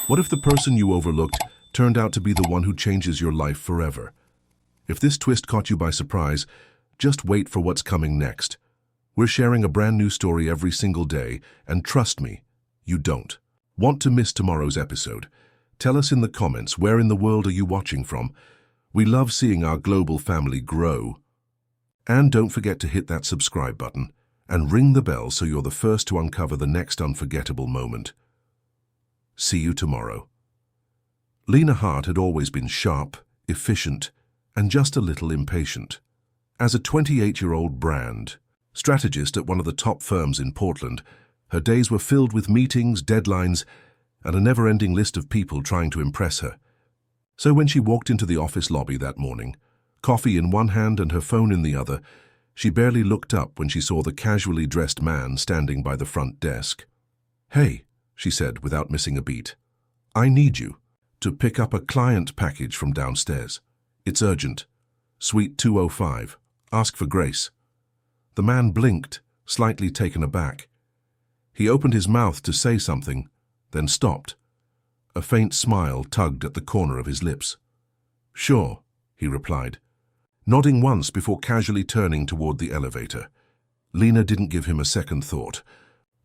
What if the person you overlooked turned out to be the one who changes your life forever? If this twist caught you by surprise, just wait for what's coming next. We're sharing a brand new story every single day, and trust me, you don't want to miss tomorrow's episode. Tell us in the comments, where in the world are you watching from? We love seeing our global family grow. And don't forget to hit that subscribe button and ring the bell so you're the first to uncover the next unforgettable moment. See you tomorrow. Lena Hart had always been sharp, efficient, and just a little impatient. As a 28-year-old brand strategist at one of the top firms in Portland, her days were filled with meetings, deadlines, and a never-ending list of people trying to impress her. So when she walked into the office lobby that morning, coffee in one hand and her phone in the other, she barely looked up when she saw the casually dressed man standing by the front desk. "Hey," she said without missing a beat, "I need you to pick up a client package from downstairs. It's urgent. Suite 205. Ask for Grace." The man blinked, slightly taken aback. He opened his mouth to say something, then stopped. A faint smile tugged at the corner of his lips. "Sure," he replied, nodding once before casually turning toward the elevator. Lena didn't give him a second thought.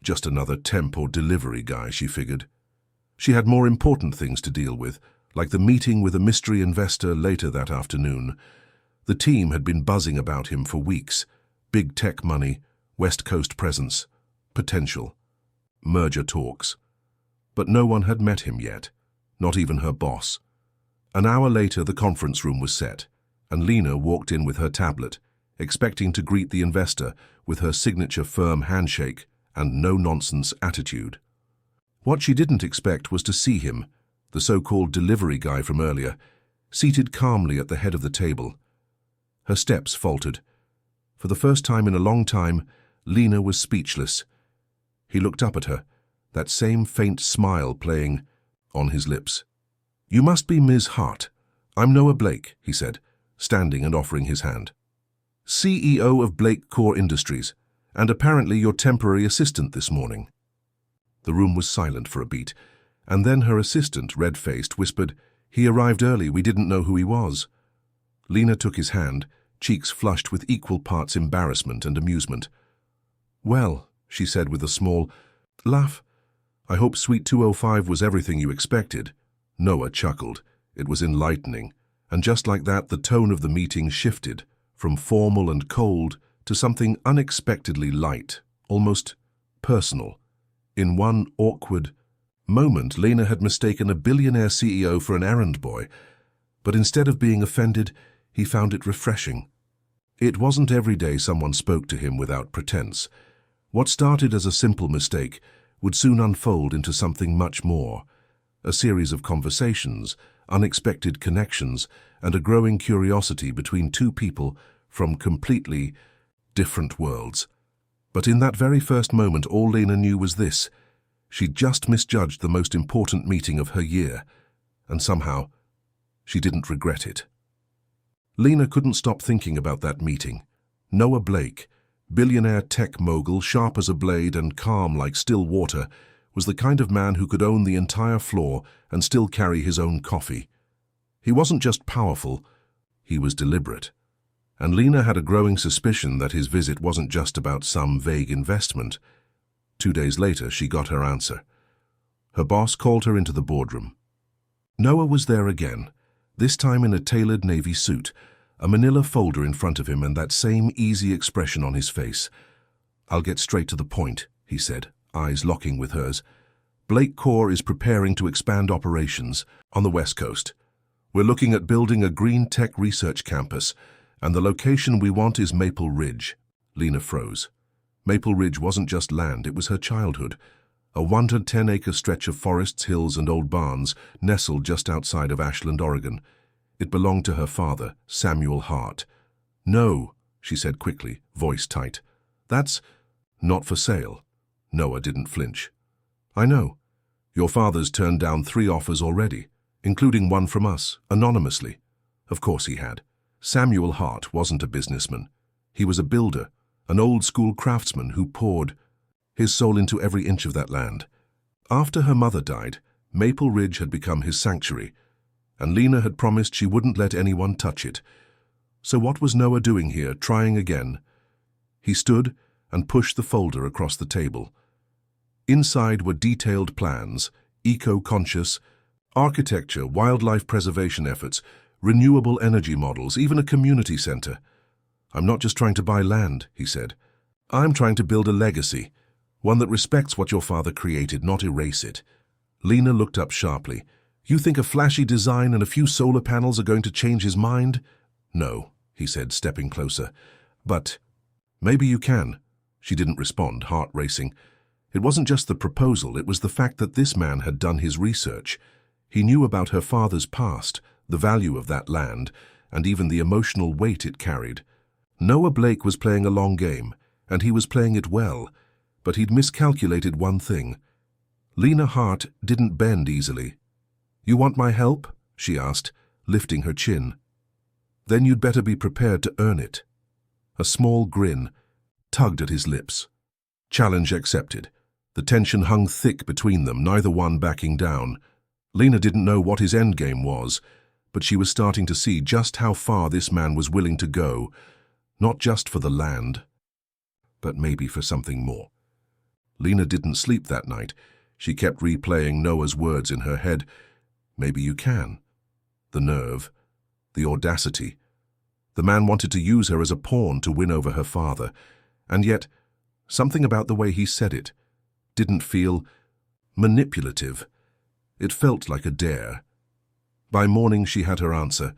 Just another temp or delivery guy, she figured. She had more important things to deal with, like the meeting with a mystery investor later that afternoon. The team had been buzzing about him for weeks. Big tech money, West Coast presence, potential, merger talks. But no one had met him yet, not even her boss. An hour later, the conference room was set, and Lena walked in with her tablet, expecting to greet the investor with her signature firm handshake and no-nonsense attitude. What she didn't expect was to see him, the so-called delivery guy from earlier, seated calmly at the head of the table. Her steps faltered. For the first time in a long time, Lena was speechless. He looked up at her, that same faint smile playing on his lips. "You must be Ms. Hart. I'm Noah Blake," he said, standing and offering his hand. "CEO of Blake Core Industries, and apparently your temporary assistant this morning." The room was silent for a beat, and then her assistant, red-faced, whispered, "He arrived early, we didn't know who he was." Lena took his hand, cheeks flushed with equal parts embarrassment and amusement. "Well," she said with a small laugh, "I hope Suite 205 was everything you expected." Noah chuckled. It was enlightening, and just like that, the tone of the meeting shifted from formal and cold to something unexpectedly light, almost personal. In one awkward moment, Lena had mistaken a billionaire CEO for an errand boy, but instead of being offended, he found it refreshing. It wasn't every day someone spoke to him without pretense. What started as a simple mistake would soon unfold into something much more. A series of conversations, unexpected connections, and a growing curiosity between two people from completely different worlds. But in that very first moment, all Lena knew was this: she'd just misjudged the most important meeting of her year, and somehow she didn't regret it. Lena couldn't stop thinking about that meeting. Noah Blake, billionaire tech mogul, sharp as a blade and calm like still water, was the kind of man who could own the entire floor and still carry his own coffee. He wasn't just powerful, he was deliberate. And Lena had a growing suspicion that his visit wasn't just about some vague investment. 2 days later, she got her answer. Her boss called her into the boardroom. Noah was there again, this time in a tailored navy suit, a manila folder in front of him and that same easy expression on his face. "I'll get straight to the point," he said, eyes locking with hers. "Blake Core is preparing to expand operations on the West Coast. We're looking at building a green tech research campus, and the location we want is Maple Ridge." Lena froze. Maple Ridge wasn't just land, it was her childhood. A 110-acre stretch of forests, hills, and old barns nestled just outside of Ashland, Oregon. It belonged to her father, Samuel Hart. "No," she said quickly, voice tight. "That's not for sale." Noah didn't flinch. "I know. Your father's turned down 3 offers already, including one from us, anonymously." Of course he had. Samuel Hart wasn't a businessman. He was a builder, an old-school craftsman who poured his soul into every inch of that land. After her mother died, Maple Ridge had become his sanctuary, and Lena had promised she wouldn't let anyone touch it. So what was Noah doing here, trying again? He stood and pushed the folder across the table. Inside were detailed plans, eco-conscious, architecture, wildlife preservation efforts, renewable energy models, even a community center. "I'm not just trying to buy land," he said. "I'm trying to build a legacy, one that respects what your father created, not erase it." Lena looked up sharply. "You think a flashy design and a few solar panels are going to change his mind?" "No," he said, stepping closer. "But maybe you can." She didn't respond, heart racing. It wasn't just the proposal, it was the fact that this man had done his research. He knew about her father's past, the value of that land, and even the emotional weight it carried. Noah Blake was playing a long game, and he was playing it well, but he'd miscalculated one thing. Lena Hart didn't bend easily. "You want my help?" she asked, lifting her chin. "Then you'd better be prepared to earn it." A small grin tugged at his lips. Challenge accepted. The tension hung thick between them, neither one backing down. Lena didn't know what his endgame was, but she was starting to see just how far this man was willing to go, not just for the land, but maybe for something more. Lena didn't sleep that night. She kept replaying Noah's words in her head. Maybe you can. The nerve, the audacity. The man wanted to use her as a pawn to win over her father, and yet something about the way he said it didn't feel manipulative. It felt like a dare. By morning she had her answer.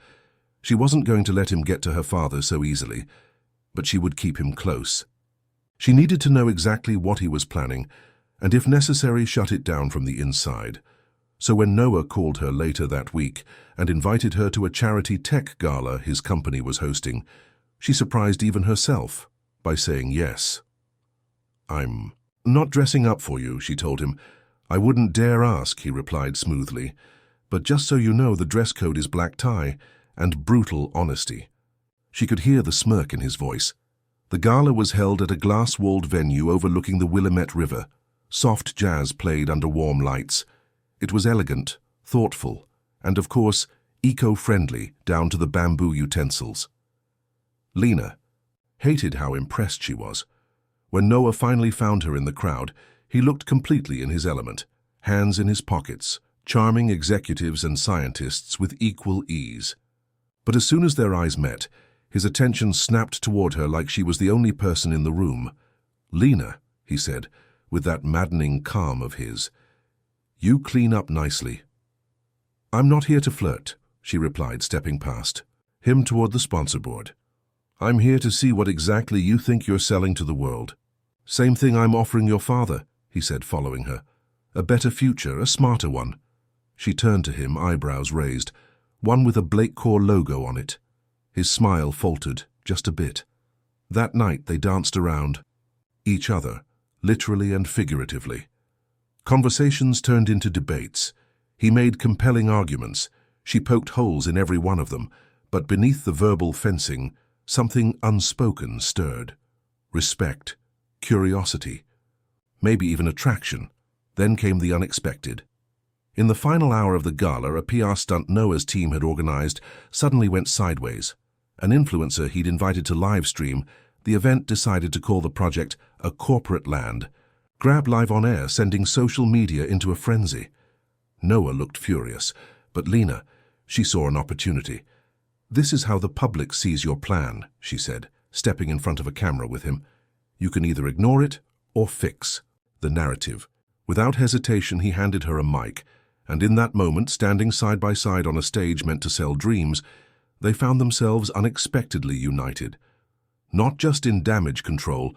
She wasn't going to let him get to her father so easily, but she would keep him close. She needed to know exactly what he was planning, and if necessary shut it down from the inside. So when Noah called her later that week and invited her to a charity tech gala his company was hosting, she surprised even herself by saying yes. "I'm not dressing up for you," she told him. "I wouldn't dare ask," he replied smoothly. "But just so you know, the dress code is black tie and brutal honesty." She could hear the smirk in his voice. The gala was held at a glass-walled venue overlooking the Willamette River. Soft jazz played under warm lights. It was elegant, thoughtful, and of course, eco-friendly down to the bamboo utensils. Lena hated how impressed she was. When Noah finally found her in the crowd, he looked completely in his element, hands in his pockets, charming executives and scientists with equal ease. But as soon as their eyes met, his attention snapped toward her like she was the only person in the room. "Lena," he said, with that maddening calm of his, "you clean up nicely." "I'm not here to flirt," she replied, stepping past him toward the sponsor board. "I'm here to see what exactly you think you're selling to the world." "Same thing I'm offering your father," he said, following her. "A better future, a smarter one." She turned to him, eyebrows raised, one with a Blake Core logo on it. His smile faltered just a bit. That night they danced around each other, literally and figuratively. Conversations turned into debates. He made compelling arguments. She poked holes in every one of them, but beneath the verbal fencing, something unspoken stirred. Respect, curiosity, maybe even attraction. Then came the unexpected. In the final hour of the gala, a PR stunt Noah's team had organized suddenly went sideways. An influencer he'd invited to live stream the event decided to call the project a corporate land, grab live on air, sending social media into a frenzy. Noah looked furious, but Lena, she saw an opportunity. "This is how the public sees your plan," she said, stepping in front of a camera with him. "You can either ignore it or fix the narrative." Without hesitation, he handed her a mic, and in that moment, standing side by side on a stage meant to sell dreams, they found themselves unexpectedly united. Not just in damage control,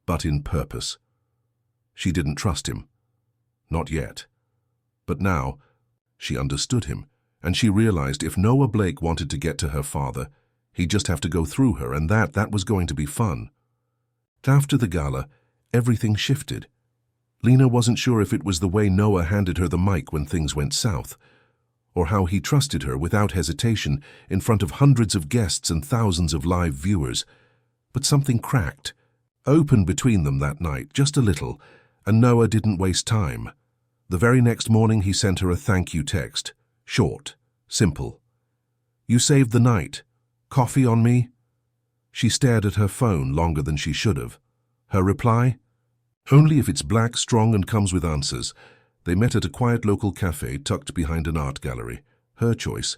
but in purpose. She didn't trust him. Not yet. But now, she understood him, and she realized if Noah Blake wanted to get to her father, he'd just have to go through her, and that was going to be fun. After the gala, everything shifted. Lena wasn't sure if it was the way Noah handed her the mic when things went south, or how he trusted her without hesitation in front of hundreds of guests and thousands of live viewers. But something cracked, opened between them that night, just a little, and Noah didn't waste time. The very next morning he sent her a thank you text. Short, simple. You saved the night. Coffee on me? She stared at her phone longer than she should have. Her reply? Only if it's black, strong, and comes with answers. They met at a quiet local cafe tucked behind an art gallery. Her choice.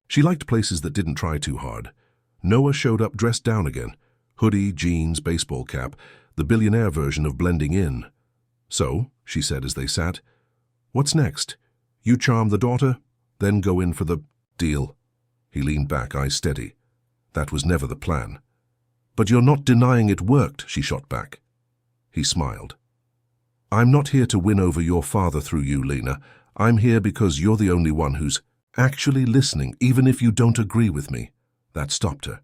She liked places that didn't try too hard. Noah showed up dressed down again. Hoodie, jeans, baseball cap, the billionaire version of blending in. So, she said as they sat, what's next? You charm the daughter, then go in for the deal. He leaned back, eyes steady. That was never the plan. But you're not denying it worked, she shot back. He smiled. I'm not here to win over your father through you, Lena. I'm here because you're the only one who's actually listening, even if you don't agree with me. That stopped her.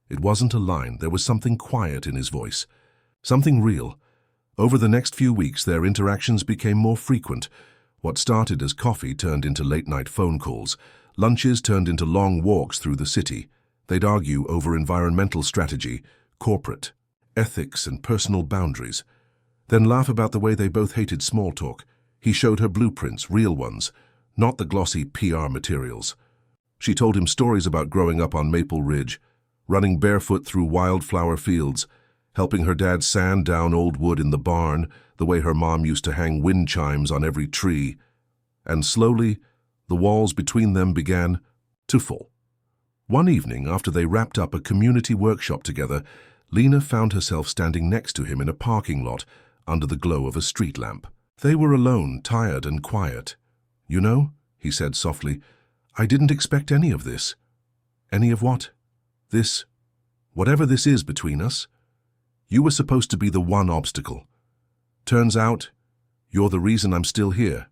It wasn't a line. There was something quiet in his voice. Something real. Over the next few weeks, their interactions became more frequent. What started as coffee turned into late-night phone calls. Lunches turned into long walks through the city. They'd argue over environmental strategy, corporate, ethics, and personal boundaries. Then laugh about the way they both hated small talk. He showed her blueprints, real ones, not the glossy PR materials. She told him stories about growing up on Maple Ridge, running barefoot through wildflower fields, helping her dad sand down old wood in the barn, the way her mom used to hang wind chimes on every tree. And slowly, the walls between them began to fall. One evening, after they wrapped up a community workshop together, Lena found herself standing next to him in a parking lot under the glow of a street lamp. They were alone, tired and quiet. You know, he said softly, I didn't expect any of this. Any of what? This, whatever this is between us. You were supposed to be the one obstacle. Turns out, you're the reason I'm still here.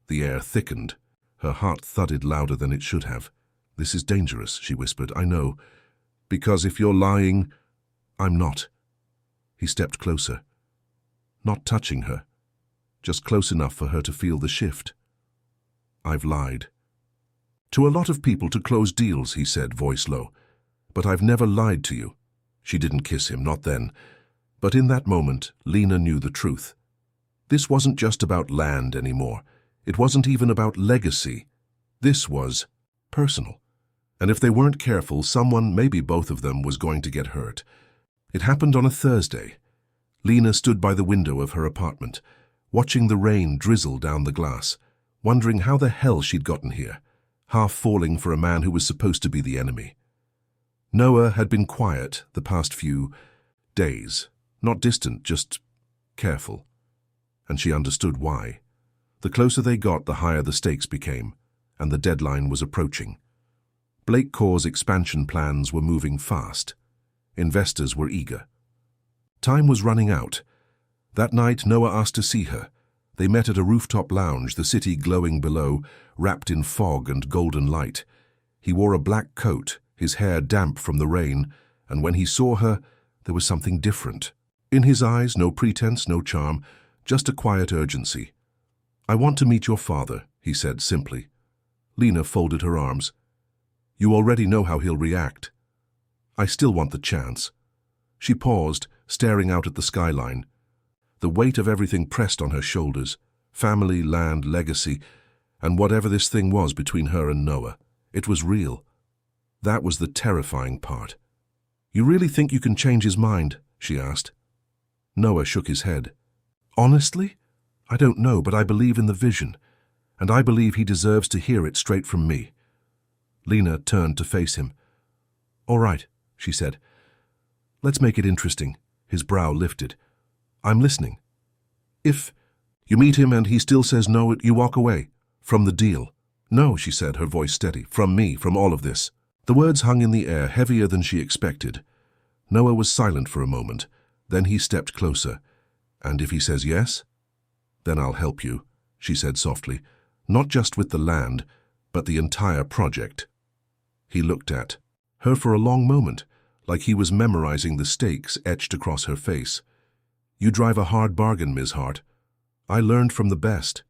The air thickened. Her heart thudded louder than it should have. This is dangerous, she whispered, I know. Because if you're lying, I'm not. He stepped closer. Not touching her, just close enough for her to feel the shift. I've lied. To a lot of people to close deals, he said, voice low. But I've never lied to you. She didn't kiss him, not then. But in that moment, Lena knew the truth. This wasn't just about land anymore. It wasn't even about legacy. This was personal. And if they weren't careful, someone, maybe both of them, was going to get hurt. It happened on a Thursday. Lena stood by the window of her apartment, watching the rain drizzle down the glass, wondering how the hell she'd gotten here, half falling for a man who was supposed to be the enemy. Noah had been quiet the past few days, not distant, just careful. And she understood why. The closer they got, the higher the stakes became, and the deadline was approaching. Blake Corps' expansion plans were moving fast. Investors were eager. Time was running out. That night, Noah asked to see her. They met at a rooftop lounge, the city glowing below, wrapped in fog and golden light. He wore a black coat, his hair damp from the rain, and when he saw her, there was something different. In his eyes, no pretense, no charm, just a quiet urgency. I want to meet your father, he said simply. Lena folded her arms. You already know how he'll react. I still want the chance. She paused, staring out at the skyline. The weight of everything pressed on her shoulders. Family, land, legacy, and whatever this thing was between her and Noah. It was real. That was the terrifying part. You really think you can change his mind? She asked. Noah shook his head. Honestly? I don't know, but I believe in the vision, and I believe he deserves to hear it straight from me. Lena turned to face him. All right, she said. Let's make it interesting. His brow lifted. I'm listening. If you meet him and he still says no, you walk away. From the deal. No, she said, her voice steady. From me, from all of this. The words hung in the air, heavier than she expected. Noah was silent for a moment. Then he stepped closer. And if he says yes? Then I'll help you, she said softly. Not just with the land, but the entire project. He looked at her for a long moment, like he was memorizing the stakes etched across her face. You drive a hard bargain, Ms. Hart. I learned from the best.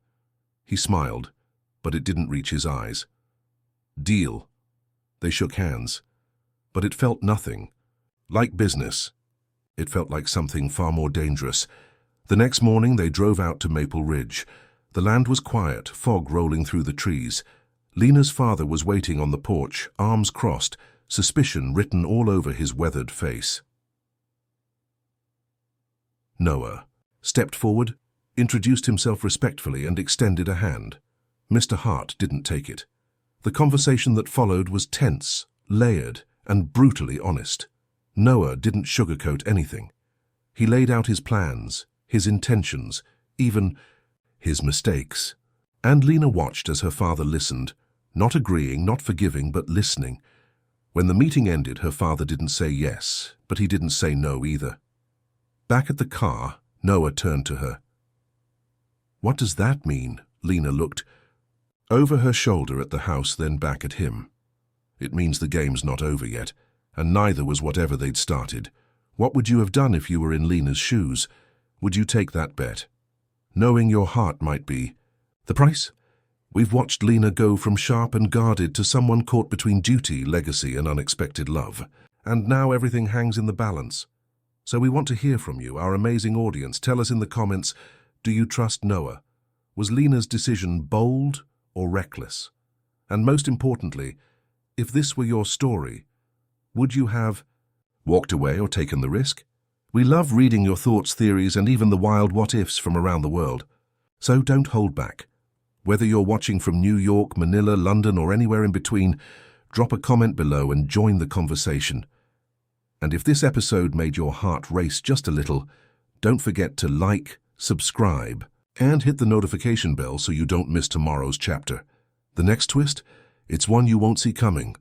He smiled, but it didn't reach his eyes. Deal. They shook hands, but it felt nothing. Like business. It felt like something far more dangerous. The next morning they drove out to Maple Ridge. The land was quiet, fog rolling through the trees. Lena's father was waiting on the porch, arms crossed, suspicion written all over his weathered face. Noah stepped forward, introduced himself respectfully, and extended a hand. Mr. Hart didn't take it. The conversation that followed was tense, layered, and brutally honest. Noah didn't sugarcoat anything. He laid out his plans, his intentions, even his mistakes. And Lena watched as her father listened, not agreeing, not forgiving, but listening. When the meeting ended, her father didn't say yes, but he didn't say no either. Back at the car, Noah turned to her. "What does that mean?" Lena looked over her shoulder at the house, then back at him. "It means the game's not over yet, and neither was whatever they'd started. What would you have done if you were in Lena's shoes? Would you take that bet, knowing your heart might be the price?" We've watched Lena go from sharp and guarded to someone caught between duty, legacy, and unexpected love. And now everything hangs in the balance. So we want to hear from you, our amazing audience. Tell us in the comments, do you trust Noah? Was Lena's decision bold or reckless? And most importantly, if this were your story, would you have walked away or taken the risk? We love reading your thoughts, theories, and even the wild what-ifs from around the world. So don't hold back. Whether you're watching from New York, Manila, London, or anywhere in between, drop a comment below and join the conversation. And if this episode made your heart race just a little, don't forget to like, subscribe, and hit the notification bell so you don't miss tomorrow's chapter. The next twist? It's one you won't see coming.